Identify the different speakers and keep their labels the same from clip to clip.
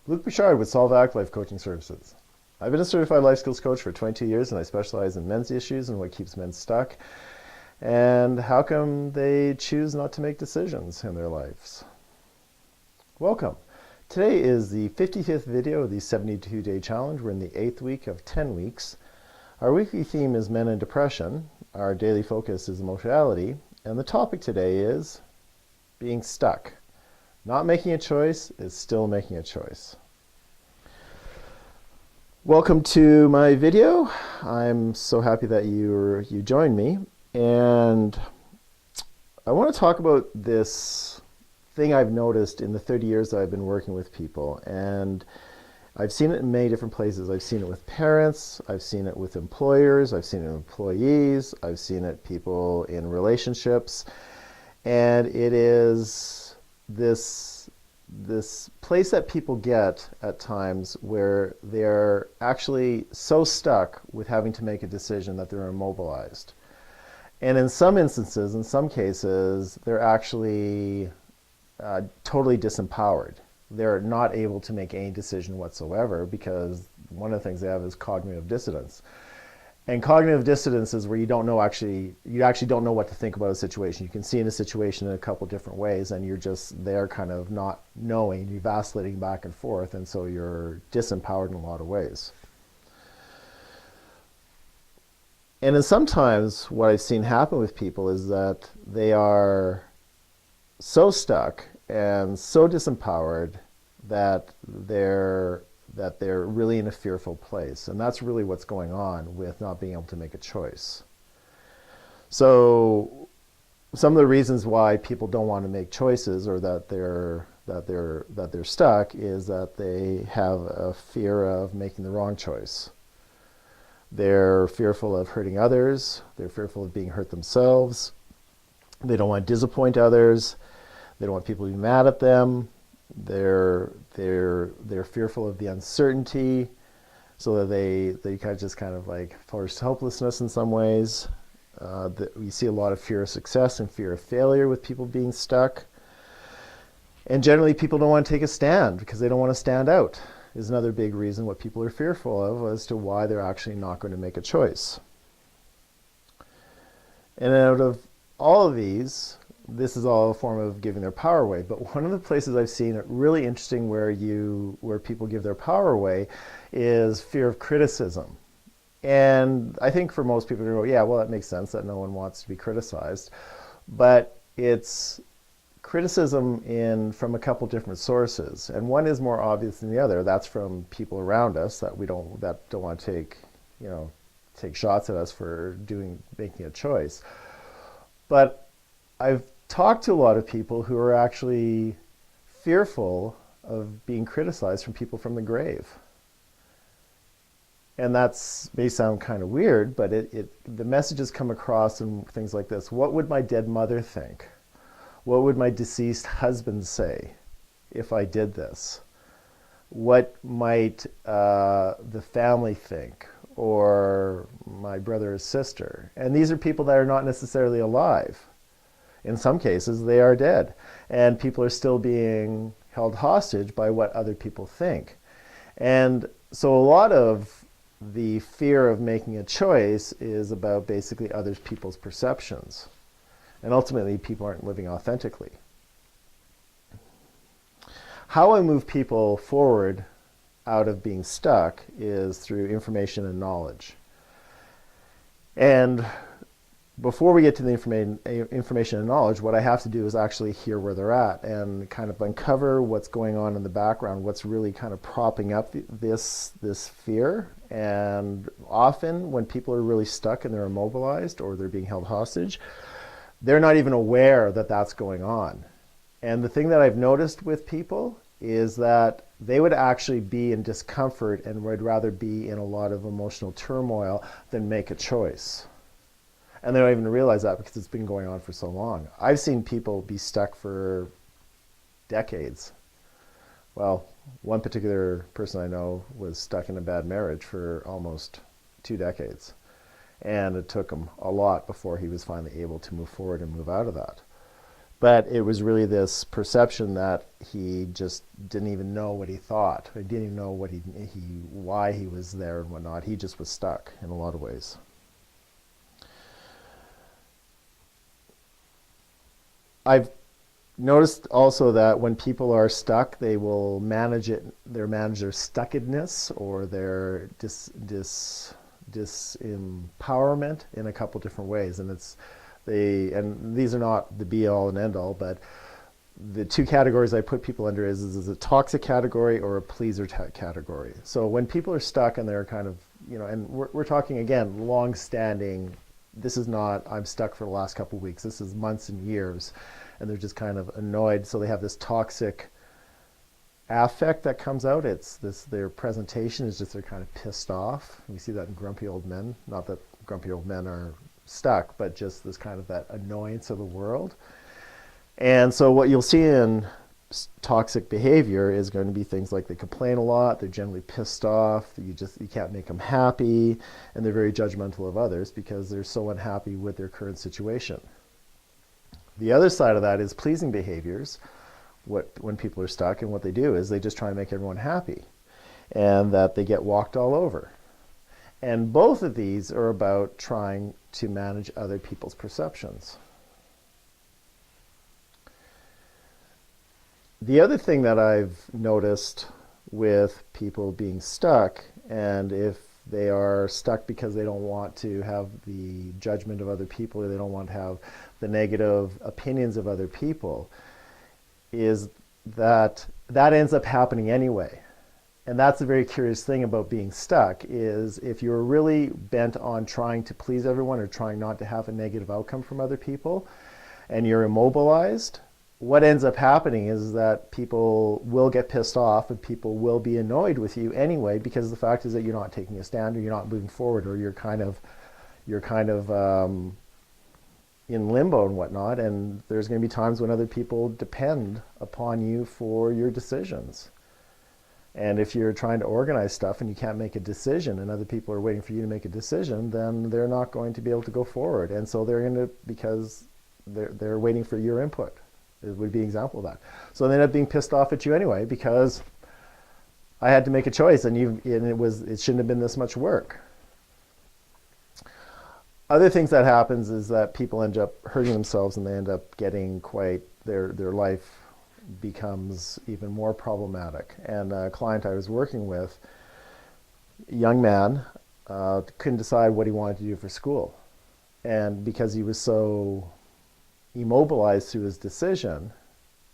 Speaker 1: Luke Bouchard with Solvac Life Coaching Services. I've been a certified life skills coach for 22 years and I specialize in men's issues and what keeps men stuck and how come they choose not to make decisions in their lives. Welcome. Today is the 55th video of the 72-day challenge. We're in the 8th week of 10 weeks. Our weekly theme is men and depression. Our daily focus is emotionality. And the topic today is being stuck. Not making a choice is still making a choice. Welcome to my video. I'm so happy that you joined me. And I want to talk about this thing I've noticed in the 30 years that I've been working with people. And I've seen it in many different places. I've seen it with parents, I've seen it with employers, I've seen it with employees, I've seen it people in relationships. And it is this place that people get at times where they're actually so stuck with having to make a decision that they're immobilized. And in some instances, in some cases, they're actually totally disempowered. They're not able to make any decision whatsoever because one of the things they have is cognitive dissonance. And cognitive dissonance is where you actually don't know what to think about a situation. You can see in a situation in a couple different ways and you're just there kind of not knowing, you're vacillating back and forth, and so you're disempowered in a lot of ways. And then sometimes what I've seen happen with people is that they are so stuck and so disempowered that they're really in a fearful place. And that's really what's going on with not being able to make a choice. So some of the reasons why people don't want to make choices or that they're stuck is that they have a fear of making the wrong choice. They're fearful of hurting others. They're fearful of being hurt themselves. They don't want to disappoint others. They don't want people to be mad at them. They're fearful of the uncertainty, so that they kind of like forced helplessness in some ways. We see a lot of fear of success and fear of failure with people being stuck. And generally people don't want to take a stand because they don't want to stand out is another big reason what people are fearful of as to why they're actually not going to make a choice. And out of all of these, this is all a form of giving their power away. But one of the places I've seen it really interesting where people give their power away is fear of criticism. And I think for most people, they go, yeah, well, that makes sense that no one wants to be criticized. But it's criticism from a couple different sources. And one is more obvious than the other. That's from people around us that don't want to take shots at us for making a choice. But I've talked to a lot of people who are actually fearful of being criticized from people from the grave. And that may sound kind of weird, but the messages come across in things like this. What would my dead mother think? What would my deceased husband say if I did this? What might the family think, or my brother or sister? And these are people that are not necessarily alive. In some cases, they are dead, and people are still being held hostage by what other people think. And so a lot of the fear of making a choice is about basically other people's perceptions. And ultimately, people aren't living authentically. How I move people forward out of being stuck is through information and knowledge. And before we get to the information and knowledge, what I have to do is actually hear where they're at and kind of uncover what's going on in the background, what's really kind of propping up this fear. And often when people are really stuck and they're immobilized or they're being held hostage, they're not even aware that that's going on. And the thing that I've noticed with people is that they would actually be in discomfort and would rather be in a lot of emotional turmoil than make a choice. And they don't even realize that because it's been going on for so long. I've seen people be stuck for decades. Well, one particular person I know was stuck in a bad marriage for almost 2 decades. And it took him a lot before he was finally able to move forward and move out of that. But it was really this perception that he just didn't even know what he thought. He didn't even know what why he was there and whatnot. He just was stuck in a lot of ways. I've noticed also that when people are stuck, they will manage it. They manage their stuckedness or their disempowerment in a couple different ways, and and these are not the be all and end all, but the two categories I put people under is a toxic category or a pleaser category. So when people are stuck and they're kind of, and we're talking again, long standing, this is not, I'm stuck for the last couple of weeks, this is months and years, and they're just kind of annoyed. So they have this toxic affect that comes out. It's their presentation is just they're kind of pissed off. We see that in grumpy old men. Not that grumpy old men are stuck, but just this kind of that annoyance of the world. And so what you'll see in toxic behavior is going to be things like they complain a lot, they're generally pissed off, you can't make them happy, and they're very judgmental of others because they're so unhappy with their current situation. The other side of that is pleasing behaviors. When people are stuck, and what they do is they just try and make everyone happy, and that they get walked all over. And both of these are about trying to manage other people's perceptions. The other thing that I've noticed with people being stuck, and if they are stuck because they don't want to have the judgment of other people, or they don't want to have the negative opinions of other people, is that ends up happening anyway. And that's a very curious thing about being stuck, is if you're really bent on trying to please everyone or trying not to have a negative outcome from other people, and you're immobilized, what ends up happening is that people will get pissed off and people will be annoyed with you anyway, because the fact is that you're not taking a stand, or you're not moving forward, or you're kind of in limbo and whatnot, and there's going to be times when other people depend upon you for your decisions. And if you're trying to organize stuff and you can't make a decision and other people are waiting for you to make a decision, then they're not going to be able to go forward. And so they're going to, because they're waiting for your input. It would be an example of that. So they end up being pissed off at you anyway because I had to make a choice, and it shouldn't have been this much work. Other things that happens is that people end up hurting themselves, and they end up getting their life becomes even more problematic. And a client I was working with, a young man, couldn't decide what he wanted to do for school. And because he was so immobilized through his decision,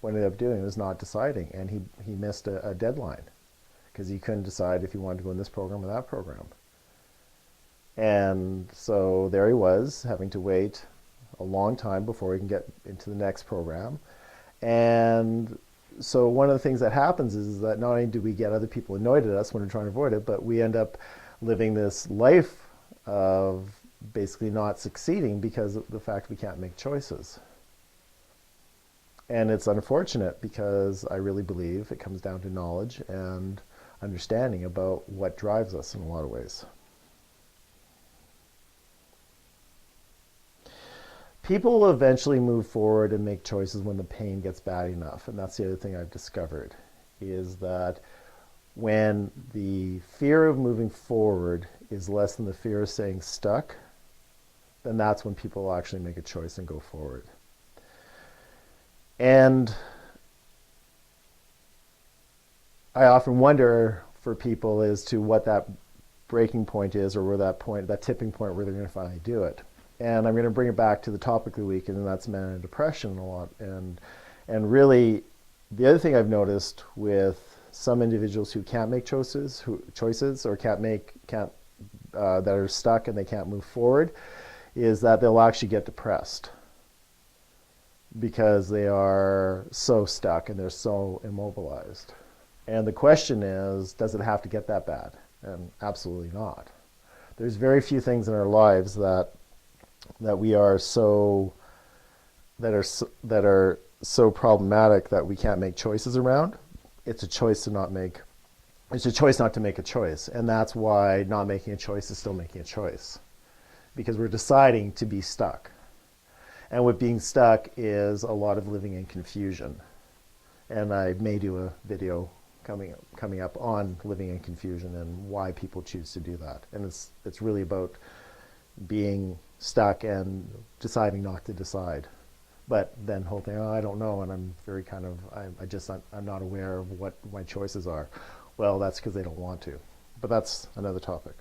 Speaker 1: what he ended up doing was not deciding, and he missed a deadline because he couldn't decide if he wanted to go in this program or that program. And so there he was, having to wait a long time before he can get into the next program. And so one of the things that happens is that not only do we get other people annoyed at us when we're trying to avoid it, but we end up living this life of basically not succeeding because of the fact we can't make choices. And it's unfortunate, because I really believe it comes down to knowledge and understanding about what drives us in a lot of ways. People will eventually move forward and make choices when the pain gets bad enough. And that's the other thing I've discovered, is that when the fear of moving forward is less than the fear of staying stuck, then that's when people will actually make a choice and go forward. And I often wonder for people as to what that breaking point is, or where that tipping point where they're going to finally do it. And I'm going to bring it back to the topic of the week, and that's men and depression a lot. And really, the other thing I've noticed with some individuals who can't make choices or that are stuck and they can't move forward, is that they'll actually get depressed because they are so stuck and they're so immobilized. And the question is, does it have to get that bad? And absolutely not. There's very few things in our lives that are so problematic that we can't make choices around. It's a choice not to make a choice. And that's why not making a choice is still making a choice, because we're deciding to be stuck. And with being stuck is a lot of living in confusion. And I may do a video coming up on living in confusion and why people choose to do that. And it's really about being stuck and deciding not to decide. But then hoping, oh, I don't know, and I'm very I'm not aware of what my choices are. Well, that's because they don't want to. But that's another topic.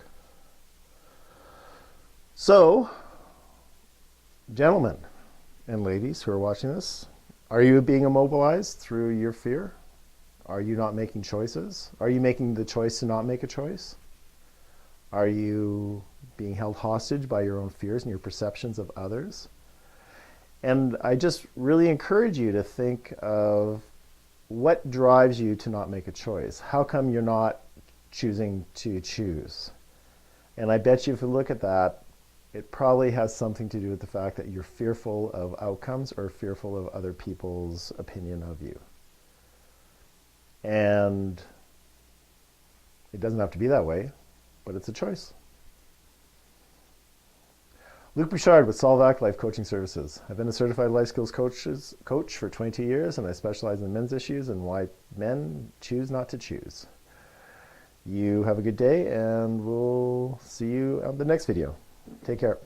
Speaker 1: So, gentlemen and ladies who are watching this, are you being immobilized through your fear? Are you not making choices? Are you making the choice to not make a choice? Are you being held hostage by your own fears and your perceptions of others? And I just really encourage you to think of what drives you to not make a choice. How come you're not choosing to choose? And I bet you if you look at that, it probably has something to do with the fact that you're fearful of outcomes or fearful of other people's opinion of you. And it doesn't have to be that way, but it's a choice. Luc Bouchard with Solvac Life Coaching Services. I've been a certified life skills coach for 22 years, and I specialize in men's issues and why men choose not to choose. You have a good day, and we'll see you on the next video. Take care.